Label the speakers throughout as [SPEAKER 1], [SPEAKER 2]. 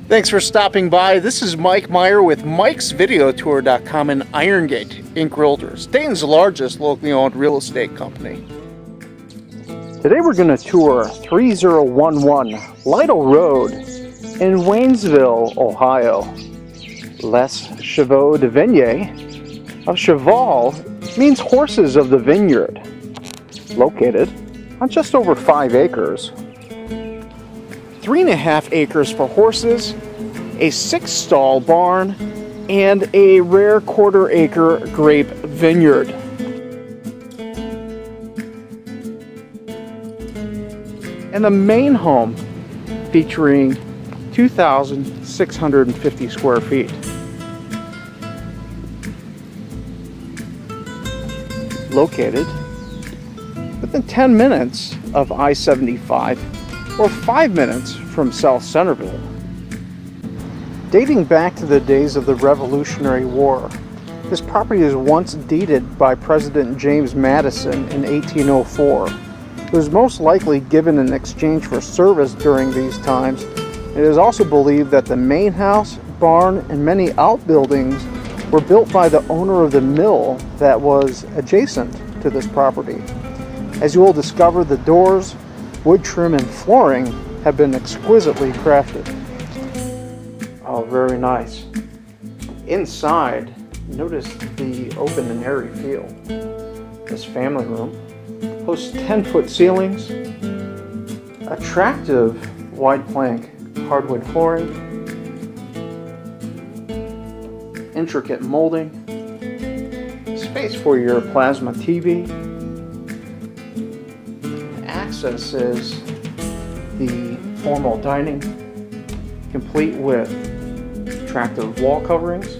[SPEAKER 1] Thanks for stopping by. This is Mike Meyer with Mike'sVideoTour.com in Irongate, Inc. Realtors, Dayton's largest locally owned real estate company. Today we're going to tour 3011 Lytle Road in Waynesville, Ohio. Les Chevaux de Vigne of Cheval means horses of the vineyard. Located on just over 5 acres. 3.5 acres for horses, a 6-stall barn, and a rare 1/4 acre grape vineyard. And the main home featuring 2,650 square feet. Located within 10 minutes of I-75 or 5 minutes from South Centerville. Dating back to the days of the Revolutionary War, this property was once deeded by President James Madison in 1804. It was most likely given in exchange for service during these times. It is also believed that the main house, barn, and many outbuildings were built by the owner of the mill that was adjacent to this property. As you will discover, the doors, wood trim, and flooring have been exquisitely crafted. Oh, very nice. Inside, notice the open and airy feel. This family room hosts 10-foot ceilings, attractive wide plank hardwood flooring, intricate molding, space for your plasma TV. Access is the formal dining, complete with attractive wall coverings,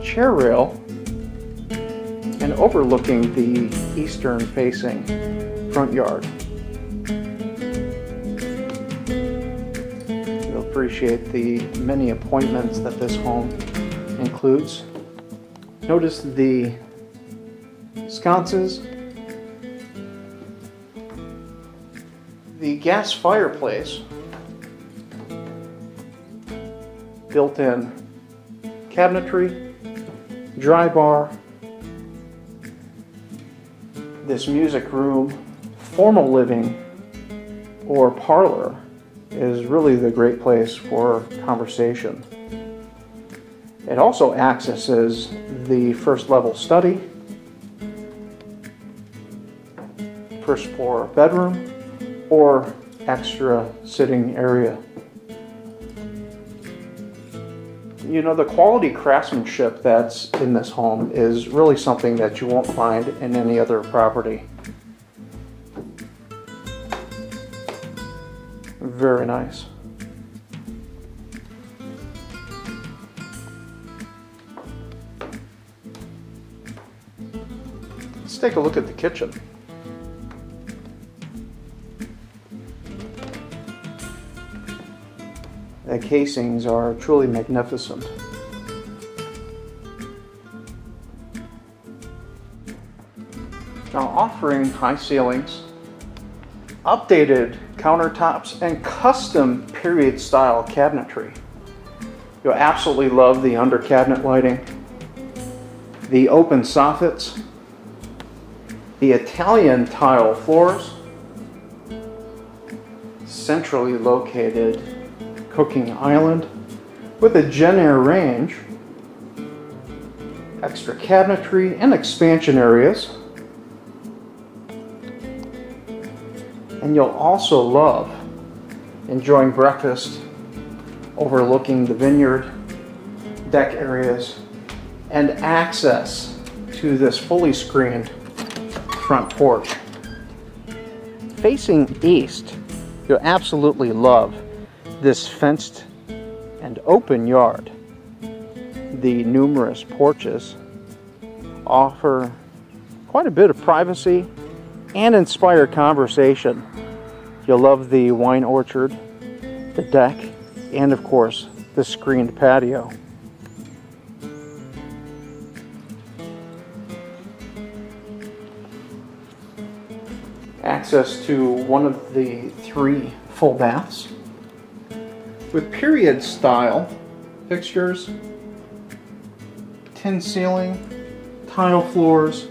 [SPEAKER 1] chair rail, and overlooking the eastern facing front yard. You'll appreciate the many appointments that this home includes. Notice the sconces, the gas fireplace, built-in cabinetry, dry bar. This music room, formal living, or parlor is really the great place for conversation. It also accesses the first level study, first floor bedroom, or extra sitting area. You know, the quality craftsmanship that's in this home is really something that you won't find in any other property. Very nice. Let's take a look at the kitchen. The casings are truly magnificent. Now offering high ceilings, updated countertops, and custom period style cabinetry. You'll absolutely love the under cabinet lighting, the open soffits, the Italian tile floors, centrally located cooking island with a Genair range, extra cabinetry and expansion areas. And you'll also love enjoying breakfast overlooking the vineyard, deck areas, and access to this fully screened front porch. Facing east, you'll absolutely love this fenced and open yard. The numerous porches offer quite a bit of privacy and inspire conversation. You'll love the wine orchard, the deck, and of course the screened patio. Access to one of the 3 full baths. with period style fixtures, tin ceiling, tile floors,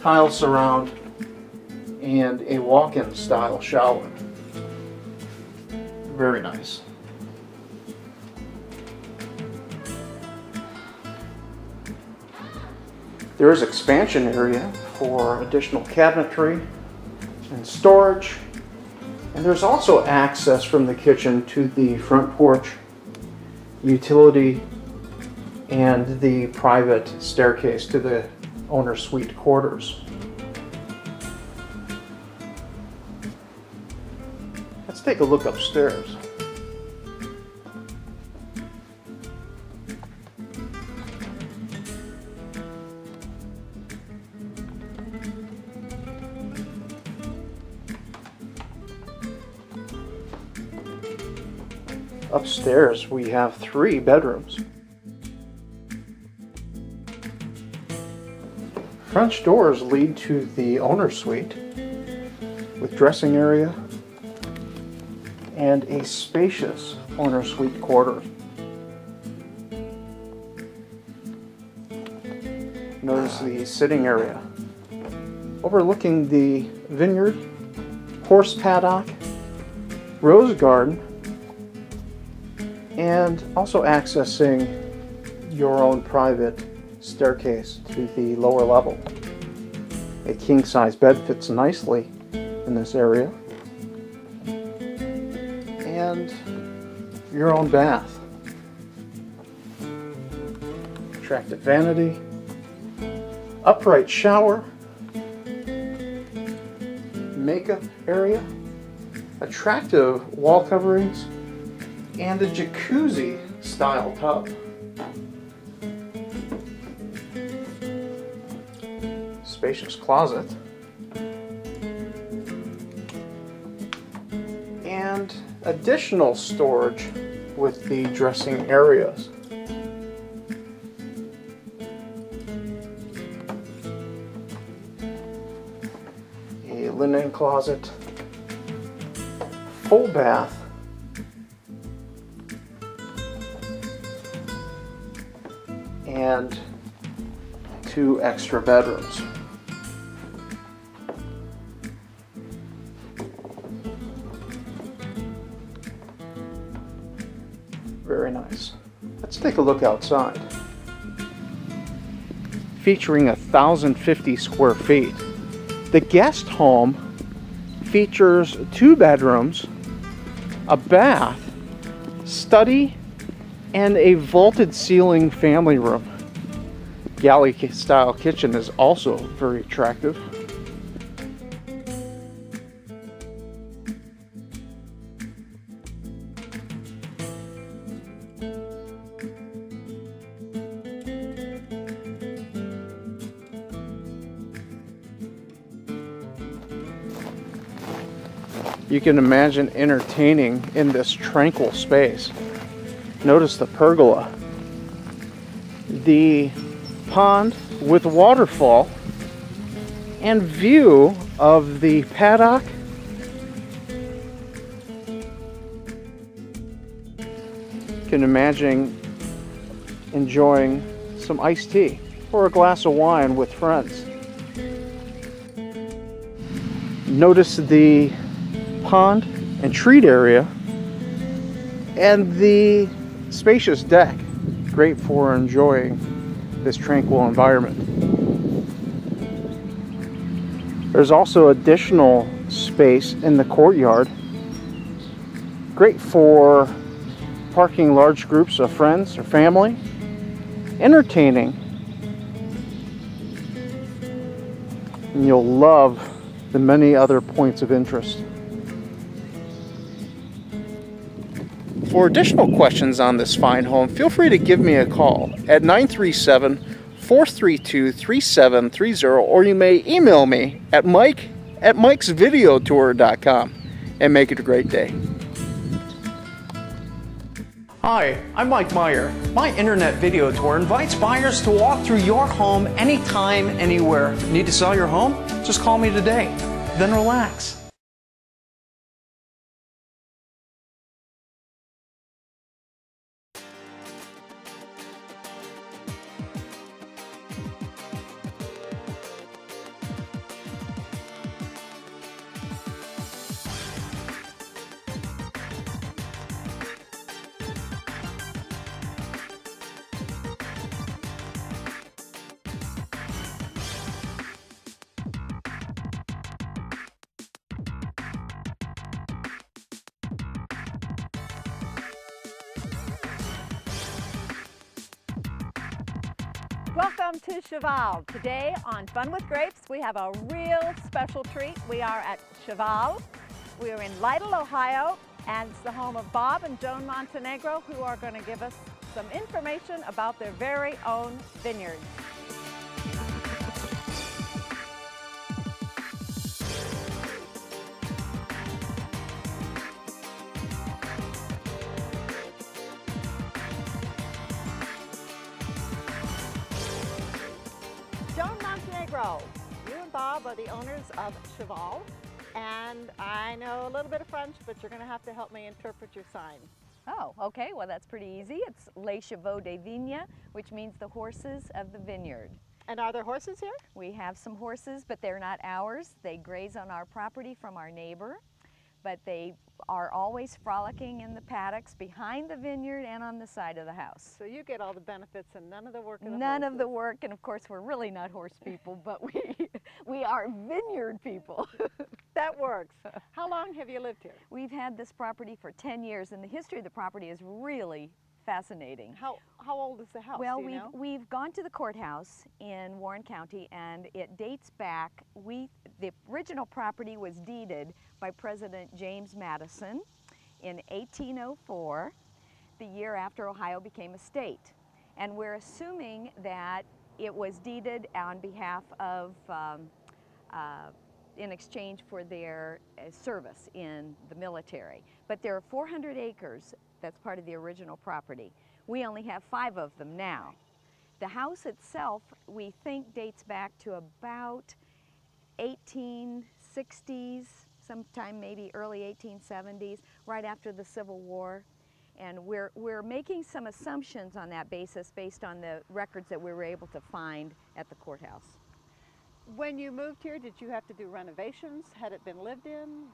[SPEAKER 1] tile surround, and a walk-in style shower. Very nice. There is expansion area for additional cabinetry and storage, and there's also access from the kitchen to the front porch, utility, and the private staircase to the owner's suite quarters. Let's take a look upstairs. Upstairs we have 3 bedrooms. French doors lead to the owner's suite with dressing area and a spacious owner's suite quarters. Notice the sitting area overlooking the vineyard, horse paddock, rose garden, and also accessing your own private staircase to the lower level. A king-size bed fits nicely in this area, and your own bath. Attractive vanity, upright shower, makeup area, attractive wall coverings, and a jacuzzi style tub. Spacious closet. And additional storage with the dressing areas. A linen closet. Full bath. And 2 extra bedrooms. Very nice. Let's take a look outside. Featuring 1,050 square feet, the guest home features 2 bedrooms, a bath, study, and a vaulted ceiling family room. Galley style kitchen is also very attractive. You can imagine entertaining in this tranquil space. Notice the pergola, the pond with waterfall, and view of the paddock. You can imagine enjoying some iced tea or a glass of wine with friends. Notice the pond and treat area and the spacious deck, great for enjoying this tranquil environment. There's also additional space in the courtyard, great for parking large groups of friends or family, entertaining, and you'll love the many other points of interest. For additional questions on this fine home, feel free to give me a call at 937-432-3730, or you may email me at mike@mikesvideotour.com, and make it a great day.
[SPEAKER 2] Hi, I'm Mike Meyer. My internet video tour invites buyers to walk through your home anytime, anywhere. Need to sell your home? Just call me today. Then relax.
[SPEAKER 3] Welcome to Cheval. Today on Fun with Grapes, we have a real special treat. We are at Cheval. We are in Lytle, Ohio, and it's the home of Bob and Joan Montenegro, who are going to give us some information about their very own vineyards. Joan Montenegro, you and Bob are the owners of Cheval, and I know a little bit of French, but you're going to have to help me interpret your sign.
[SPEAKER 4] Oh, okay. Well, that's pretty easy. It's Les Chevaux des Vignes, which means the horses of the vineyard.
[SPEAKER 3] And are there horses here?
[SPEAKER 4] We have some horses, but they're not ours. They graze on our property from our neighbor, but they are always frolicking in the paddocks behind the vineyard and on the side of the house.
[SPEAKER 3] So you get all the benefits and none of the work of the
[SPEAKER 4] None
[SPEAKER 3] horses.
[SPEAKER 4] of the work, and of course we're really not horse people, but we are vineyard people.
[SPEAKER 3] That works. How long have you lived here?
[SPEAKER 4] We've had this property for 10 years, and the history of the property is really fascinating.
[SPEAKER 3] How old is the house?
[SPEAKER 4] Well,
[SPEAKER 3] do you know?
[SPEAKER 4] we've gone to the courthouse in Warren County, and it dates back. The original property was deeded by President James Madison in 1804, the year after Ohio became a state. And we're assuming that it was deeded on behalf of, in exchange for their service in the military. But there are 400 acres that's part of the original property. We only have 5 of them now. The house itself, we think, dates back to about 1860s, sometime maybe early 1870s, right after the Civil War. And we're making some assumptions on that basis based on the records that we were able to find at the courthouse.
[SPEAKER 3] When you moved here, did you have to do renovations? Had it been lived in?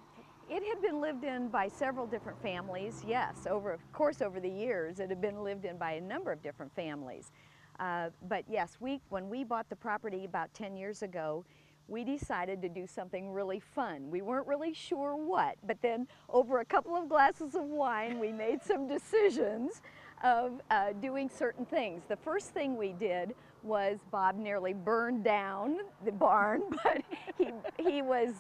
[SPEAKER 4] It had been lived in by several different families, yes. Of course, over the years, it had been lived in by a number of different families. But yes, when we bought the property about 10 years ago, we decided to do something really fun. We weren't really sure what, but then over a couple of glasses of wine, we made some decisions of doing certain things. The first thing we did was Bob nearly burned down the barn, but he was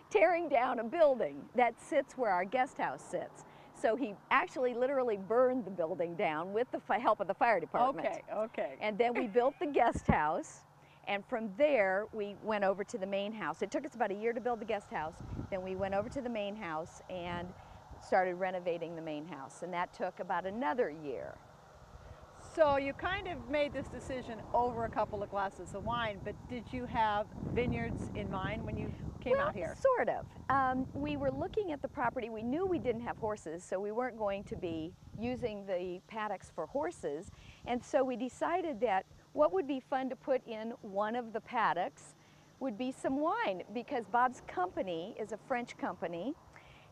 [SPEAKER 4] tearing down a building that sits where our guest house sits. So he actually literally burned the building down with the help of the fire department.
[SPEAKER 3] Okay.
[SPEAKER 4] And then we built the guest house, and from there we went over to the main house. It took us about a year to build the guest house. Then we went over to the main house and started renovating the main house, and that took about another year.
[SPEAKER 3] So you kind of made this decision over a couple of glasses of wine, but did you have vineyards in mind when you came out here?
[SPEAKER 4] Sort of. We were looking at the property. We knew we didn't have horses, so we weren't going to be using the paddocks for horses. And so we decided that what would be fun to put in one of the paddocks would be some wine, because Bob's company is a French company,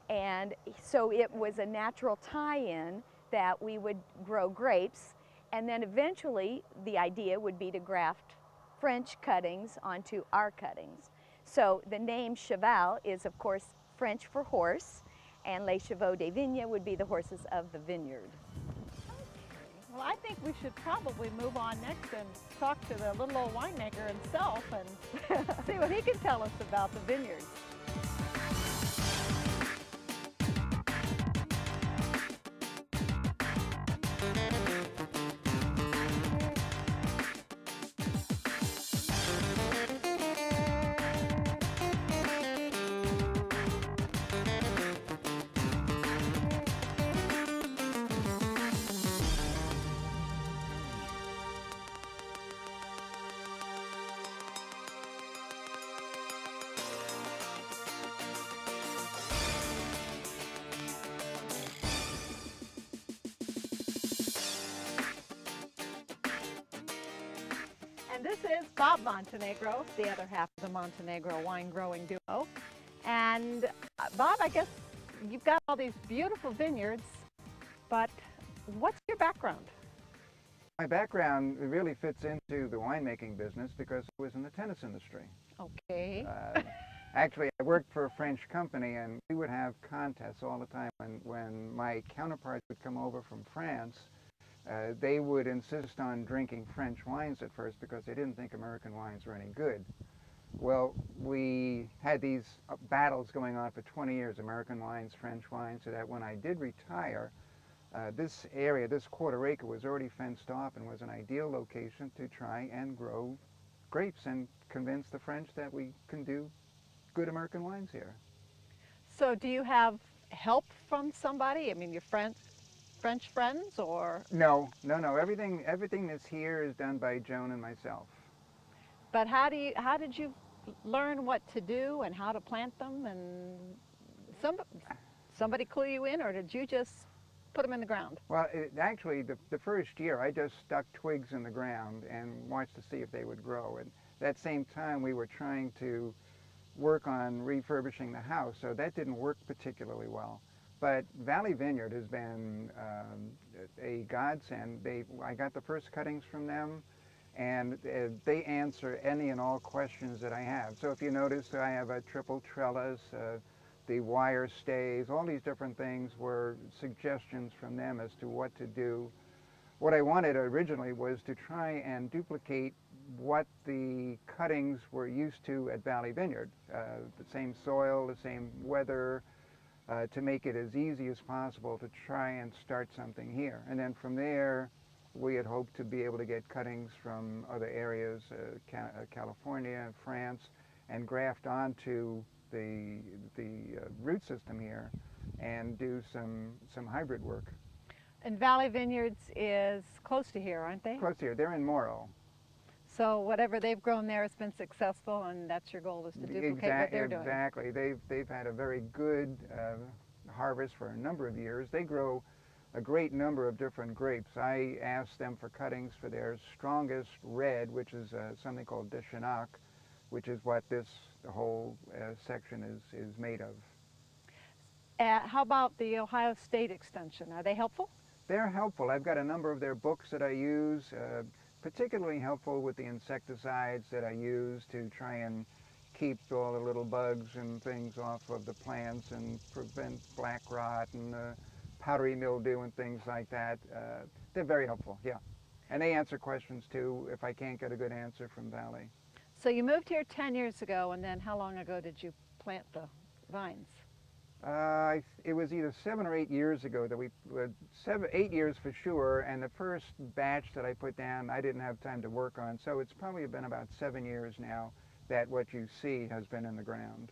[SPEAKER 4] and so it was a natural tie-in that we would grow grapes, and then eventually the idea would be to graft French cuttings onto our cuttings. So the name Cheval is, of course, French for horse, and Les Chevaux des Vignes would be the horses of the vineyard.
[SPEAKER 3] Well, I think we should probably move on next and talk to the little old winemaker himself and see what he can tell us about the vineyards. And this is Bob Montenegro, the other half of the Montenegro wine growing duo. And Bob, I guess you've got all these beautiful vineyards, but what's your background?
[SPEAKER 5] My background really fits into the winemaking business because I was in the tennis industry.
[SPEAKER 3] Okay.
[SPEAKER 5] Actually, I worked for a French company, and we would have contests all the time when my counterparts would come over from France They would insist on drinking French wines at first because they didn't think American wines were any good. Well, we had these battles going on for 20 years, American wines, French wines, so that when I did retire, this area, this quarter acre, was already fenced off and was an ideal location to try and grow grapes and convince the French that we can do good American wines here.
[SPEAKER 3] So do you have help from somebody? I mean, your French friends, or?
[SPEAKER 5] No. Everything that's here is done by Joan and myself.
[SPEAKER 3] But how did you learn what to do and how to plant them? And somebody clue you in, or did you just put them in the ground?
[SPEAKER 5] Well, actually, the first year, I just stuck twigs in the ground and watched to see if they would grow. And that same time, we were trying to work on refurbishing the house, so that didn't work particularly well. But Valley Vineyard has been a godsend. I got the first cuttings from them, and they answer any and all questions that I have. So if you notice, I have a triple trellis, the wire stays, all these different things were suggestions from them as to what to do. What I wanted originally was to try and duplicate what the cuttings were used to at Valley Vineyard. The same soil, the same weather, to make it as easy as possible to try and start something here. And then from there, we had hoped to be able to get cuttings from other areas, California and France, and graft onto the root system here and do some hybrid work.
[SPEAKER 3] And Valley Vineyards is close to here, aren't they?
[SPEAKER 5] Close to here. They're in Morrow.
[SPEAKER 3] So whatever they've grown there has been successful, and that's your goal, is to duplicate what they're doing.
[SPEAKER 5] Exactly. They've had a very good harvest for a number of years. They grow a great number of different grapes. I asked them for cuttings for their strongest red, which is something called de Chenac, which is what this whole section is made of.
[SPEAKER 3] How about the Ohio State Extension? Are they helpful?
[SPEAKER 5] They're helpful. I've got a number of their books that I use, particularly helpful with the insecticides that I use to try and keep all the little bugs and things off of the plants and prevent black rot and powdery mildew and things like that. They're very helpful, yeah. And they answer questions too if I can't get a good answer from Valley.
[SPEAKER 3] So you moved here 10 years ago, and then how long ago did you plant the vines?
[SPEAKER 5] It was either 7 or 8 years ago that 8 years for sure, and the first batch that I put down I didn't have time to work on, so it's probably been about 7 years now that what you see has been in the ground.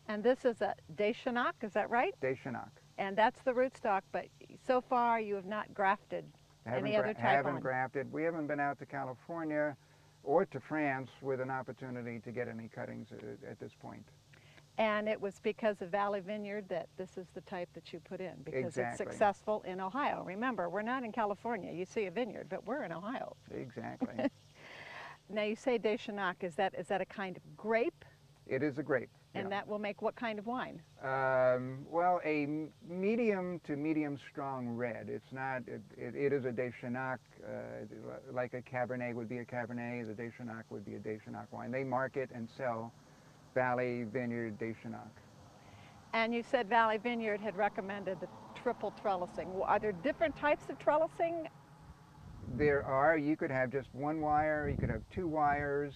[SPEAKER 3] And this is a de Chenac, is that right?
[SPEAKER 5] De Chenac.
[SPEAKER 3] And that's the rootstock, but so far you have not grafted any other type
[SPEAKER 5] haven't
[SPEAKER 3] on.
[SPEAKER 5] grafted. We haven't been out to California or to France with an opportunity to get any cuttings at this point.
[SPEAKER 3] And it was because of Valley Vineyard that this is the type that you put in, because
[SPEAKER 5] Exactly.
[SPEAKER 3] it's successful in Ohio. Remember, we're not in California. You see a vineyard, but we're in Ohio.
[SPEAKER 5] Exactly.
[SPEAKER 3] Now you say de Chenac, is that a kind of grape?
[SPEAKER 5] It is a grape.
[SPEAKER 3] And
[SPEAKER 5] yeah.
[SPEAKER 3] that will make what kind of wine?
[SPEAKER 5] Well, a medium to medium strong red. It's not, it is a de Chenac, like a Cabernet would be a Cabernet, the de Chenac would be a de Chenac wine. They market and sell Valley Vineyard de Chenac.
[SPEAKER 3] And you said Valley Vineyard had recommended the triple trellising. Are there different types of trellising?
[SPEAKER 5] There are. You could have just one wire, you could have 2 wires.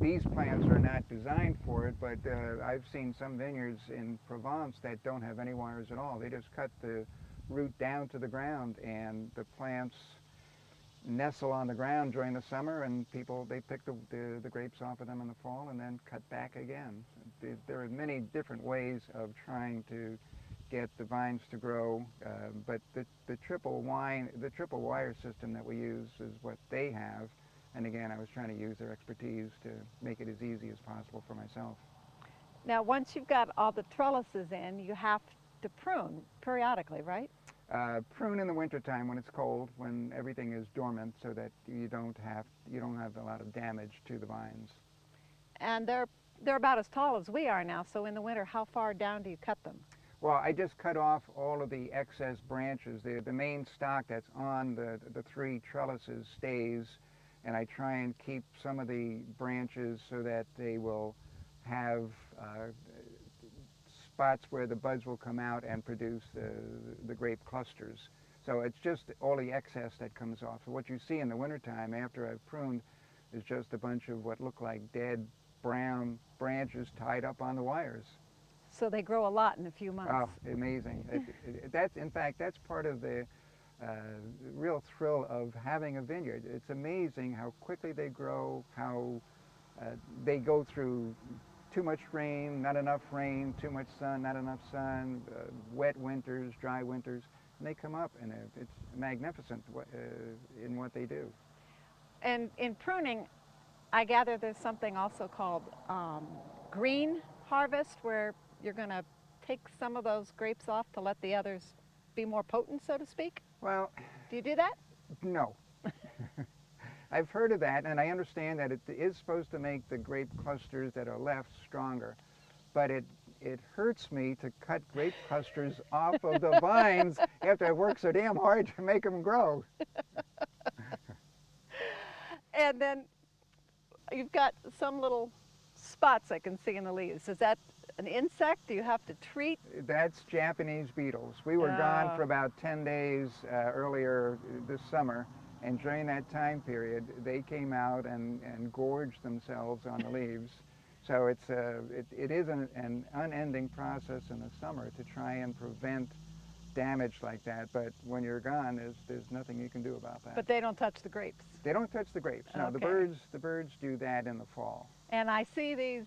[SPEAKER 5] These plants are not designed for it, but I've seen some vineyards in Provence that don't have any wires at all. They just cut the root down to the ground, and the plants nestle on the ground during the summer, and they pick the grapes off of them in the fall and then cut back again. There are many different ways of trying to get the vines to grow, but the triple wire system that we use is what they have. And again, I was trying to use their expertise to make it as easy as possible for myself.
[SPEAKER 3] Now, once you've got all the trellises in, you have to prune periodically, right?
[SPEAKER 5] Prune in the wintertime when it's cold, when everything is dormant, so that you don't have a lot of damage to the vines.
[SPEAKER 3] And they're about as tall as we are now, so in the winter, how far down do you cut them?
[SPEAKER 5] Well, I just cut off all of the excess branches. The main stock that's on the 3 trellises stays, and I try and keep some of the branches so that they will have spots where the buds will come out and produce the grape clusters. So it's just all the excess that comes off. So what you see in the wintertime after I've pruned is just a bunch of what look like dead brown branches tied up on the wires.
[SPEAKER 3] So they grow a lot in a few months.
[SPEAKER 5] Oh, amazing. That's, in fact, that's part of the real thrill of having a vineyard. It's amazing how quickly they grow, how they go through too much rain, not enough rain, too much sun, not enough sun, wet winters, dry winters, and they come up, and it's magnificent in what they do.
[SPEAKER 3] And in pruning, I gather there's something also called green harvest, where you're going to take some of those grapes off to let the others be more potent, so to speak?
[SPEAKER 5] Well,
[SPEAKER 3] do you do that?
[SPEAKER 5] No. I've heard of that, and I understand that it is supposed to make the grape clusters that are left stronger, but it hurts me to cut grape clusters off of the vines after I worked so damn hard to make them grow.
[SPEAKER 3] And then you've got some little spots I can see in the leaves. Is that an insect? Do you have to treat?
[SPEAKER 5] That's Japanese beetles. We were gone for about 10 days earlier this summer, and during that time period, they came out and gorged themselves on the leaves. So it is an unending process in the summer to try and prevent damage like that. But when you're gone, there's nothing you can do about that.
[SPEAKER 3] But they don't touch the grapes?
[SPEAKER 5] They don't touch the grapes. No,
[SPEAKER 3] Okay.
[SPEAKER 5] the birds do that in the fall.
[SPEAKER 3] And I see these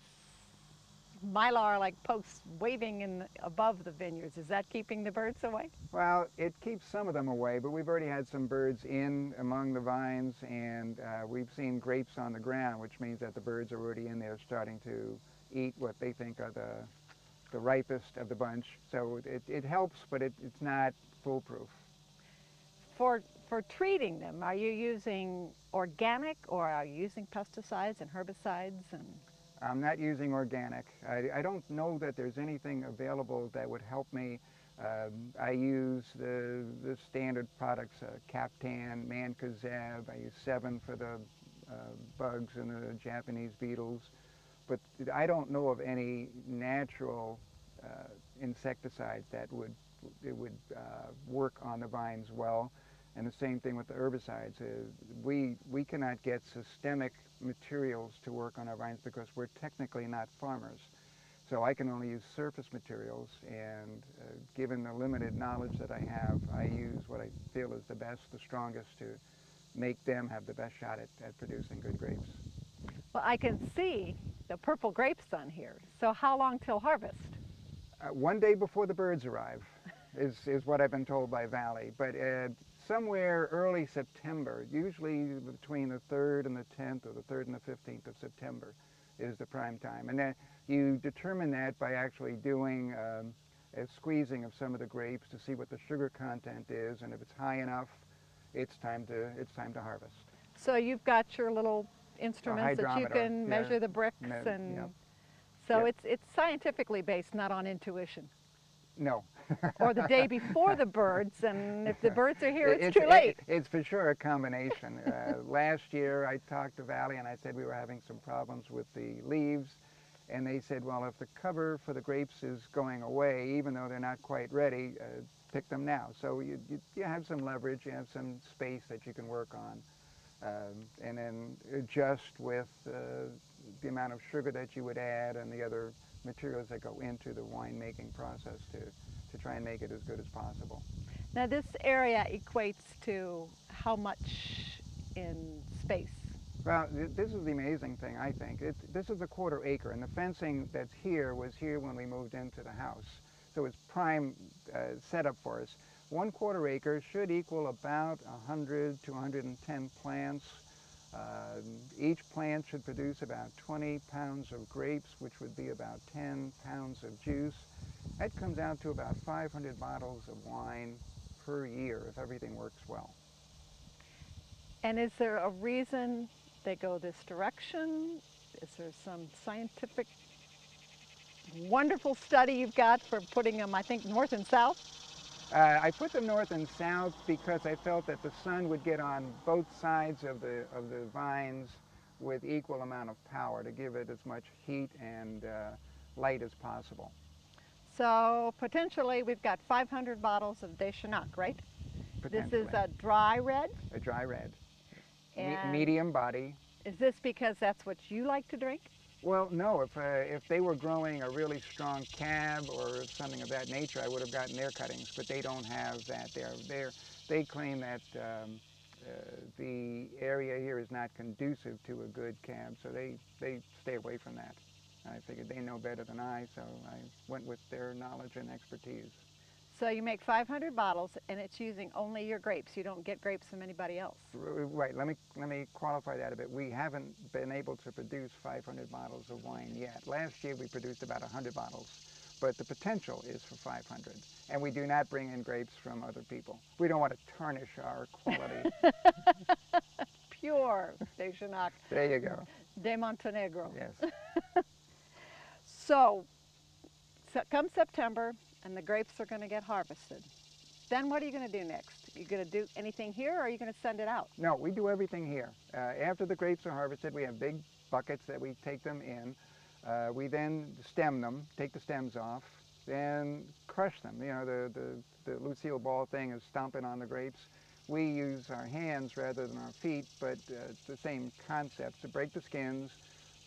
[SPEAKER 3] mylar-like posts waving above the vineyards. Is that keeping the birds away?
[SPEAKER 5] Well, it keeps some of them away, but we've already had some birds in among the vines, and we've seen grapes on the ground, which means that the birds are already in there starting to eat what they think are the ripest of the bunch. So it helps, but it's not foolproof.
[SPEAKER 3] For treating them, are you using organic, or are you using pesticides and herbicides?
[SPEAKER 5] I'm not using organic. I don't know that there's anything available that would help me. I use the standard products, Captan, Mancozeb. I use 7 for the bugs and the Japanese beetles. But I don't know of any natural insecticide that would work on the vines well. And the same thing with the herbicides. We cannot get systemic materials to work on our vines because we're technically not farmers. So I can only use surface materials, and given the limited knowledge that I have, I use what I feel is the best, the strongest, to make them have the best shot at producing good grapes.
[SPEAKER 3] Well, I can see the purple grapes on here. So how long till harvest?
[SPEAKER 5] One day before the birds arrive is what I've been told by Valley. But somewhere early September, usually between the 3rd and the 10th, or the 3rd and the 15th of September is the prime time. And then you determine that by actually doing a squeezing of some of the grapes to see what the sugar content is, and if it's high enough, it's time to harvest.
[SPEAKER 3] So you've got your little instruments that you can
[SPEAKER 5] yeah.
[SPEAKER 3] measure the bricks, and
[SPEAKER 5] Yep.
[SPEAKER 3] so
[SPEAKER 5] Yep.
[SPEAKER 3] it's scientifically based, not on intuition.
[SPEAKER 5] No.
[SPEAKER 3] Or the day before the birds, and if the birds are here, it's too late.
[SPEAKER 5] It's for sure a combination. Last year I talked to Valley and I said we were having some problems with the leaves, and they said, well, if the cover for the grapes is going away, even though they're not quite ready, pick them now. So you have some leverage, you have some space that you can work on, and then adjust with the amount of sugar that you would add and the other materials that go into the winemaking process to try and make it as good as possible.
[SPEAKER 3] Now this area equates to how much in space?
[SPEAKER 5] Well, this is the amazing thing, I think. This is a 1/4 acre, and the fencing that's here was here when we moved into the house. So it's prime setup for us. 1/4 acre should equal about 100 to 110 plants. Each plant should produce about 20 pounds of grapes, which would be about 10 pounds of juice. That comes out to about 500 bottles of wine per year if everything works well.
[SPEAKER 3] And is there a reason they go this direction? Is there some scientific wonderful study you've got for putting them, I think, north and south?
[SPEAKER 5] I put them north and south because I felt that the sun would get on both sides of the vines with equal amount of power to give it as much heat and light as possible.
[SPEAKER 3] So potentially we've got 500 bottles of Deschanel, right?
[SPEAKER 5] potentially.
[SPEAKER 3] This is a dry red?
[SPEAKER 5] A dry red.
[SPEAKER 3] And
[SPEAKER 5] Medium body.
[SPEAKER 3] is this because that's what you like to drink?
[SPEAKER 5] Well, no, if they were growing a really strong cab or something of that nature, I would have gotten their cuttings, but they don't have that. They claim that the area here is not conducive to a good cab, so they stay away from that. I figured they know better than I, so I went with their knowledge and expertise.
[SPEAKER 3] So you make 500 bottles, and it's using only your grapes. You don't get grapes from anybody else.
[SPEAKER 5] Right. Let me qualify that a bit. We haven't been able to produce 500 bottles of wine yet. Last year we produced about 100 bottles, but the potential is for 500. And we do not bring in grapes from other people. We don't want to tarnish our quality.
[SPEAKER 3] Pure de Chinook.
[SPEAKER 5] There you go.
[SPEAKER 3] De Montenegro.
[SPEAKER 5] Yes.
[SPEAKER 3] So come September, and the grapes are going to get harvested. Then what are you going to do next? Are you going to do anything here, or are you going to send it out?
[SPEAKER 5] No, we do everything here. After the grapes are harvested, we have big buckets that we take them in. We then stem them, take the stems off, then crush them. You know, the Lucille Ball thing is stomping on the grapes. We use our hands rather than our feet, but it's the same concept. To break the skins,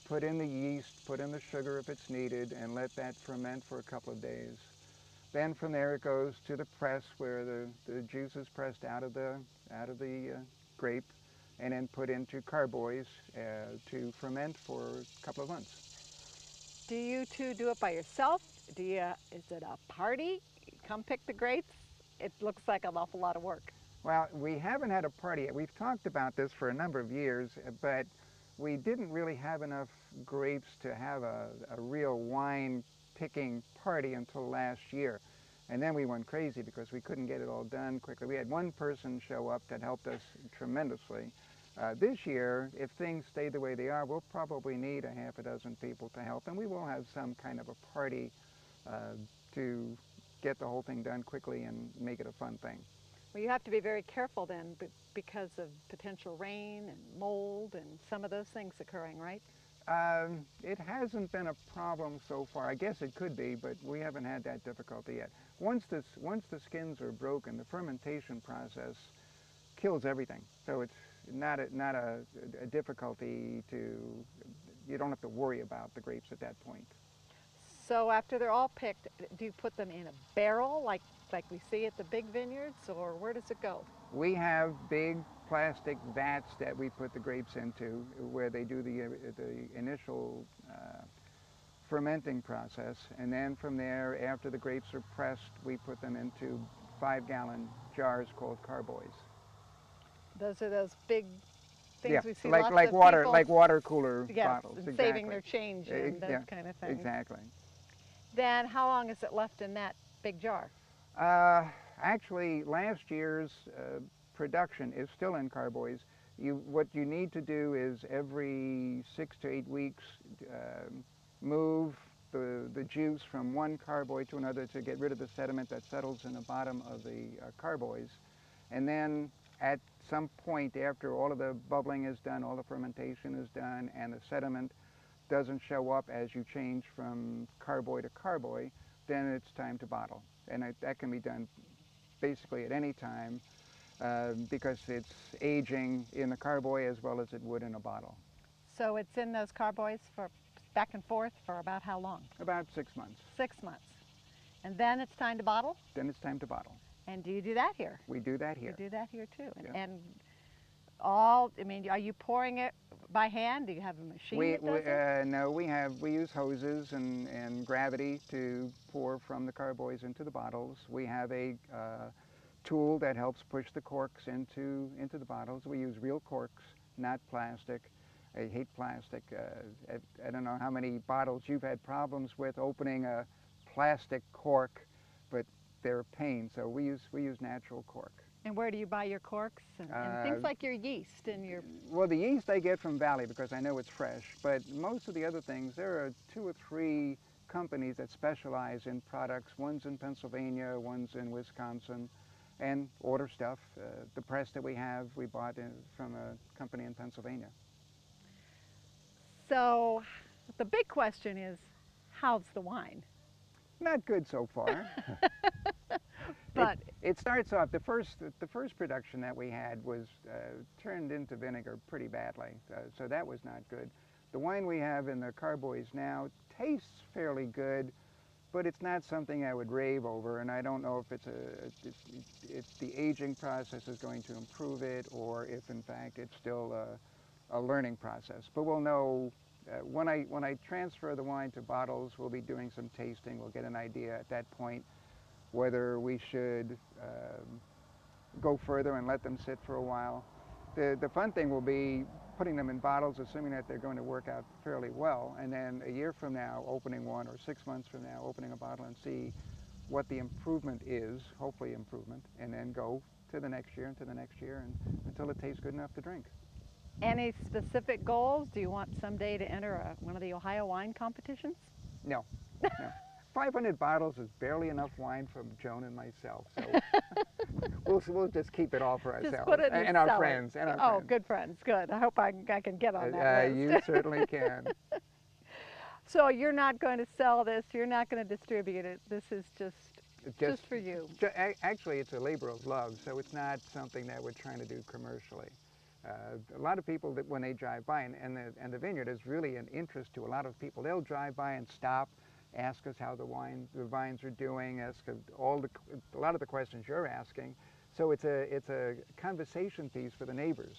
[SPEAKER 5] put in the yeast, put in the sugar if it's needed, and let that ferment for a couple of days. Then from there it goes to the press where the juice is pressed out of the grape, and then put into carboys to ferment for a couple of months.
[SPEAKER 3] Do you two do it by yourself? Is it a party? Come pick the grapes? It looks like an awful lot of work.
[SPEAKER 5] Well, we haven't had a party yet. We've talked about this for a number of years, but we didn't really have enough grapes to have a real wine picking party until last year. And then we went crazy because we couldn't get it all done quickly. We had one person show up that helped us tremendously. This year, if things stay the way they are, we'll probably need a half a dozen people to help, and we will have some kind of a party to get the whole thing done quickly and make it a fun thing.
[SPEAKER 3] Well, you have to be very careful then because of potential rain and mold and some of those things occurring, right?
[SPEAKER 5] It hasn't been a problem so far. I guess it could be, but we haven't had that difficulty yet. Once the skins are broken, the fermentation process kills everything. So it's not a difficulty you don't have to worry about the grapes at that point.
[SPEAKER 3] So after they're all picked, do you put them in a barrel like we see at the big vineyards, or where does it go?
[SPEAKER 5] We have big plastic vats that we put the grapes into where they do the initial fermenting process, and then from there, after the grapes are pressed, we put them into 5-gallon jars called carboys.
[SPEAKER 3] Those are those big things
[SPEAKER 5] yeah,
[SPEAKER 3] we see
[SPEAKER 5] like
[SPEAKER 3] lots
[SPEAKER 5] like
[SPEAKER 3] of
[SPEAKER 5] water
[SPEAKER 3] people,
[SPEAKER 5] like water cooler
[SPEAKER 3] yes,
[SPEAKER 5] bottles.
[SPEAKER 3] and
[SPEAKER 5] Exactly.
[SPEAKER 3] saving their change and those
[SPEAKER 5] yeah,
[SPEAKER 3] kind of things.
[SPEAKER 5] Exactly.
[SPEAKER 3] Then how long is it left in that big jar?
[SPEAKER 5] Actually, last year's production is still in carboys. What you need to do is every 6 to 8 weeks move the juice from one carboy to another to get rid of the sediment that settles in the bottom of the carboys. And then at some point after all of the bubbling is done, all the fermentation is done, and the sediment doesn't show up as you change from carboy to carboy, then it's time to bottle. And that can be done basically at any time because it's aging in the carboy as well as it would in a bottle.
[SPEAKER 3] So it's in those carboys for back and forth for about how long?
[SPEAKER 5] About 6 months.
[SPEAKER 3] 6 months. And then it's time to bottle?
[SPEAKER 5] Then it's time to bottle.
[SPEAKER 3] And do you do that here?
[SPEAKER 5] We do that here.
[SPEAKER 3] You do that here too.
[SPEAKER 5] Yeah.
[SPEAKER 3] And are you pouring it by hand? Do you have a machine that does it?
[SPEAKER 5] No, we use hoses and gravity to pour from the carboys into the bottles. We have a tool that helps push the corks into the bottles. We use real corks, not plastic. I hate plastic. I don't know how many bottles you've had problems with opening a plastic cork, but they're a pain. So we use natural cork.
[SPEAKER 3] And where do you buy your corks and things like your yeast and your...
[SPEAKER 5] Well, the yeast I get from Valley because I know it's fresh, but most of the other things, there are 2 or 3 companies that specialize in products. One's in Pennsylvania, one's in Wisconsin, and order stuff. The press that we have, we bought from a company in Pennsylvania.
[SPEAKER 3] So the big question is, how's the wine?
[SPEAKER 5] Not good so far.
[SPEAKER 3] But
[SPEAKER 5] It starts off, the first production that we had was turned into vinegar pretty badly, so that was not good. The wine we have in the carboys now tastes fairly good, but it's not something I would rave over, and I don't know if if the aging process is going to improve it, or if in fact it's still a learning process. But we'll know when I transfer the wine to bottles. We'll be doing some tasting. We'll get an idea at that point whether we should go further and let them sit for a while. The fun thing will be putting them in bottles, assuming that they're going to work out fairly well, and then a year from now opening one, or 6 months from now opening a bottle and see what the improvement is, hopefully improvement, and then go to the next year and to the next year until it tastes good enough to drink.
[SPEAKER 3] Any specific goals? Do you want someday to enter one of the Ohio wine competitions?
[SPEAKER 5] No, no. 500 bottles is barely enough wine for Joan and myself, so we'll just keep it all for ourselves.
[SPEAKER 3] Just put it in
[SPEAKER 5] and
[SPEAKER 3] the
[SPEAKER 5] our
[SPEAKER 3] cellar.
[SPEAKER 5] friends. And our
[SPEAKER 3] Oh,
[SPEAKER 5] friends.
[SPEAKER 3] good friends, good. I hope I can get on that list.
[SPEAKER 5] You certainly can.
[SPEAKER 3] So you're not going to sell this, you're not going to distribute it, this is just for you.
[SPEAKER 5] Actually, it's a labor of love, so it's not something that we're trying to do commercially. A lot of people, that when they drive by, and the vineyard is really an interest to a lot of people, they'll drive by and stop, ask us how the vines are doing, ask a lot of the questions you're asking. So it's a conversation piece for the neighbors.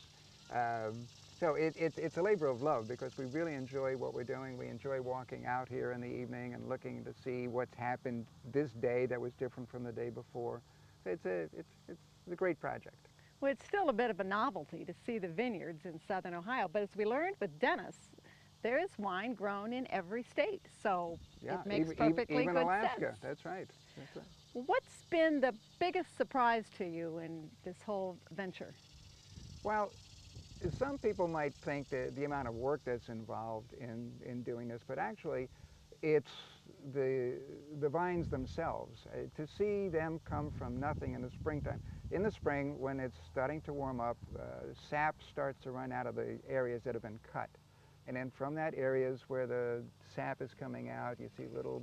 [SPEAKER 5] So it's a labor of love, because we really enjoy what we're doing. We enjoy walking out here in the evening and looking to see what's happened this day that was different from the day before. So it's a great project.
[SPEAKER 3] Well, it's still a bit of a novelty to see the vineyards in southern Ohio, but as we learned with Dennis, there is wine grown in every state, so
[SPEAKER 5] yeah,
[SPEAKER 3] it makes
[SPEAKER 5] even
[SPEAKER 3] perfectly good
[SPEAKER 5] Alaska.
[SPEAKER 3] sense.
[SPEAKER 5] That's right. That's right.
[SPEAKER 3] What's been the biggest surprise to you in this whole venture?
[SPEAKER 5] Well, some people might think that the amount of work that's involved in doing this, but actually it's the vines themselves. To see them come from nothing in the springtime. In the spring, when it's starting to warm up, sap starts to run out of the areas that have been cut. And then from that areas where the sap is coming out, you see little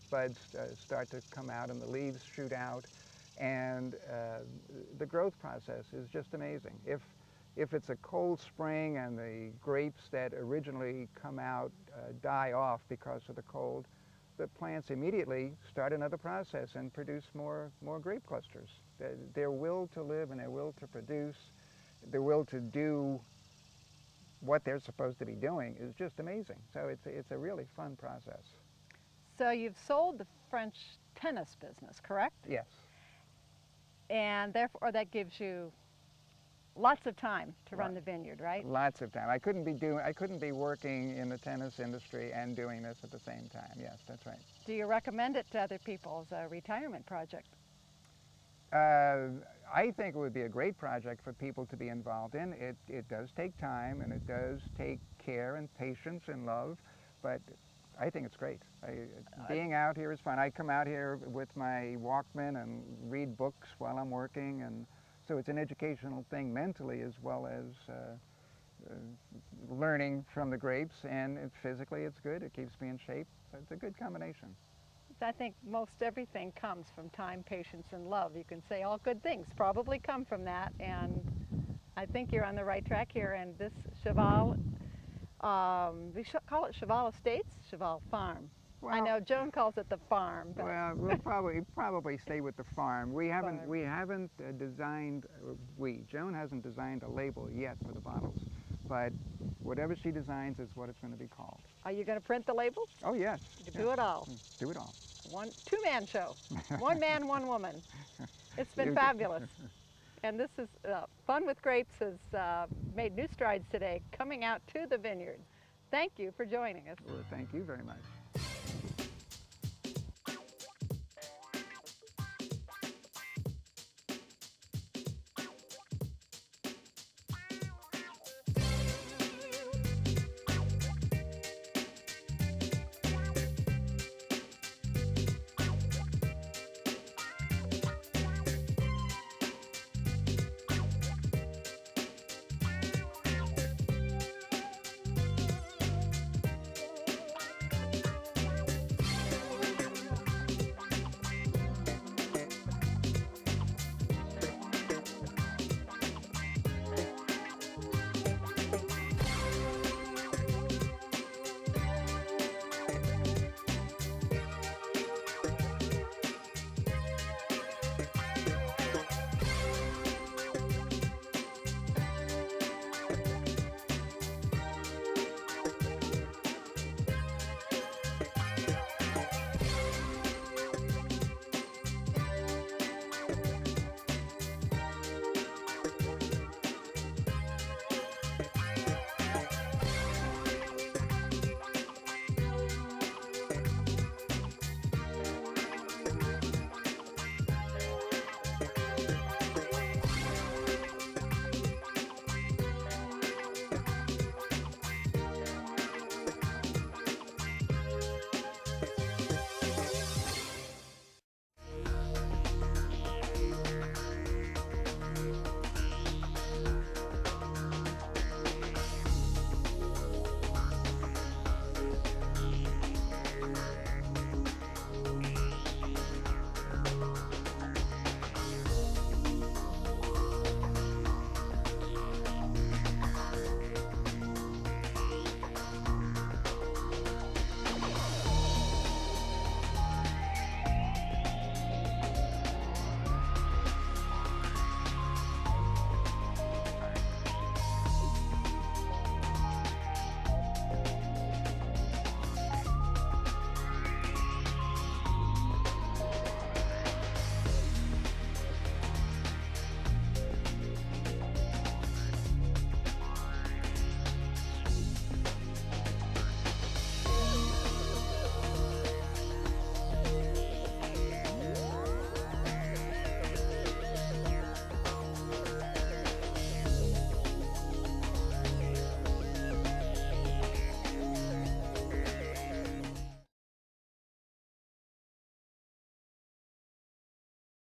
[SPEAKER 5] buds start to come out and the leaves shoot out. And the growth process is just amazing. If it's a cold spring and the grapes that originally come out die off because of the cold, the plants immediately start another process and produce more grape clusters. Their will to live and their will to produce, their will to do what they're supposed to be doing is just amazing. So it's a really fun process.
[SPEAKER 3] So you've sold the French tennis business, correct?
[SPEAKER 5] Yes.
[SPEAKER 3] And therefore that gives you lots of time to run the vineyard, right?
[SPEAKER 5] Lots of time. I couldn't be working in the tennis industry and doing this at the same time. Yes, that's right.
[SPEAKER 3] Do you recommend it to other people as a retirement project?
[SPEAKER 5] I think it would be a great project for people to be involved in. It does take time, and it does take care and patience and love, but I think it's great. Being out here is fun. I come out here with my Walkman and read books while I'm working, and so it's an educational thing mentally as well as learning from the grapes, and physically it's good. It keeps me in shape. So it's a good combination.
[SPEAKER 3] I think most everything comes from time, patience, and love. You can say all good things probably come from that, and I think you're on the right track here. And this Cheval, we call it Cheval Estates, Cheval Farm. Well, I know Joan calls it the farm. But
[SPEAKER 5] well, we'll probably stay with the farm. We haven't designed. Joan hasn't designed a label yet for the bottles, but whatever she designs is what it's going to be called.
[SPEAKER 3] Are you going to print the labels?
[SPEAKER 5] Oh yes.
[SPEAKER 3] You can do it all.
[SPEAKER 5] Do it all.
[SPEAKER 3] Two-man show. One man, one woman. It's been fabulous. And this is Fun with Grapes has made new strides today, coming out to the vineyard. Thank you for joining us.
[SPEAKER 5] Well, thank you very much.